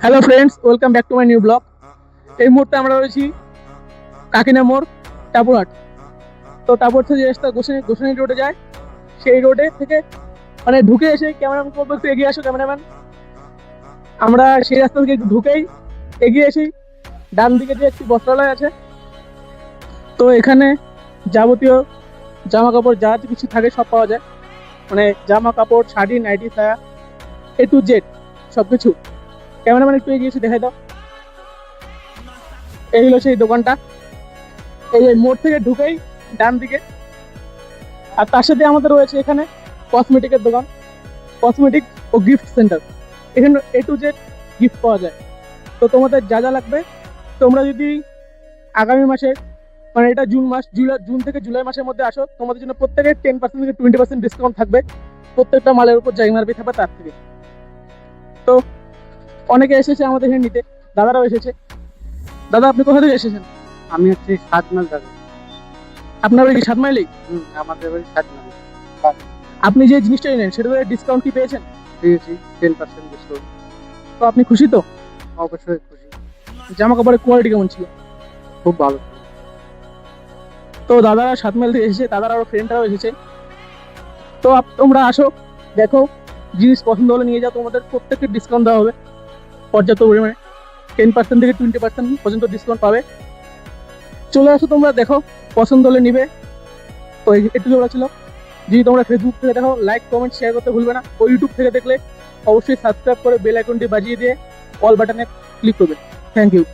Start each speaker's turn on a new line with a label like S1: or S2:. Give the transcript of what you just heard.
S1: Hello friends, welcome back to my new blog. এই মুহূর্তে আমরা রয়েছি কাকিনা মোড়, টাপুরহাট। তো টাপুর থেকে যে রাস্তা গোসানি রোডে যায়, সেই রোডে থেকে মানে ঢুকে এসে ক্যামেরাম্যান করবো, একটু এগিয়ে আসো ক্যামেরাম্যান। আমরা সেই রাস্তা থেকে একটু ঢুকেই এগিয়ে এসি, ডান দিকে যে একটি বস্ত্রালয় আছে। তো এখানে যাবতীয় জামা কাপড় যা কিছু থাকে সব পাওয়া যায়, মানে জামা কাপড়, শাড়ি, নাইটি, সায়া, A to Z সবকিছু। ক্যামেরাম্যান একটু এগিয়ে এসে দেখাই দাও। এই হলো সেই দোকানটা। এই যে মোড় থেকে ঢুকেই ডান দিকে, আর তার সাথে আমাদের রয়েছে এখানে কসমেটিকের দোকান, কসমেটিক ও গিফট সেন্টার। এখানে A to Z গিফট পাওয়া যায়। তো তোমাদের যা যা লাগবে, তোমরা যদি আগামী মাসে, মানে এটা জুন মাস, জুন থেকে জুলাই মাসের মধ্যে আসো, তোমাদের জন্য প্রত্যেকের 10% থেকে 20% ডিসকাউন্ট থাকবে প্রত্যেকটা মালের উপর, যা এমআরপি থাকবে তার থেকে। তো অনেকে এসেছে আমাদের এখানে নিতে, দাদারাও এসেছে। দাদা, আপনি কোথা থেকে এসেছেন?
S2: আমি হচ্ছে 7 মাইল যাবো।
S1: আপনার বাড়ি কি 7 মাইলেই?
S2: আমাদের বাড়ি 7 মাইল।
S1: আপনি যে জিনিসটা নেন সেটার ডিসকাউন্ট কি পেয়েছেন?
S2: পেয়েছি 10% ডিসকাউন্ট।
S1: তো আপনি খুশি তো?
S2: অবশ্যই খুশি।
S1: জামা কাপড়ের কোয়ালিটি কেমন ছিল?
S2: খুব ভালো।
S1: তো দাদারা 7 মাইল থেকে এসেছে, দাদারা আরো ফ্রেন্ডরাও এসেছে। তো তোমরা আসো, দেখো, জিনিস পছন্দ হলে নিয়ে যাও, তোমাদের প্রত্যেকের ডিসকাউন্ট দেওয়া হবে পর্যাপ্ত পরিমাণে। 10% থেকে 20% পর্যন্ত ডিসকাউন্ট পাবে। চলে আসো তোমরা, দেখো, পছন্দ হলে নিবে। তো একটু বলা ছিল, যদি তোমরা ফেসবুক থেকে দেখো, লাইক কমেন্ট শেয়ার করতে ভুলবে না। ও ইউটিউব থেকে দেখলে অবশ্যই সাবস্ক্রাইব করে বেল আইকনটি বাজিয়ে দিয়ে অল বাটনে ক্লিক করবে। Thank you.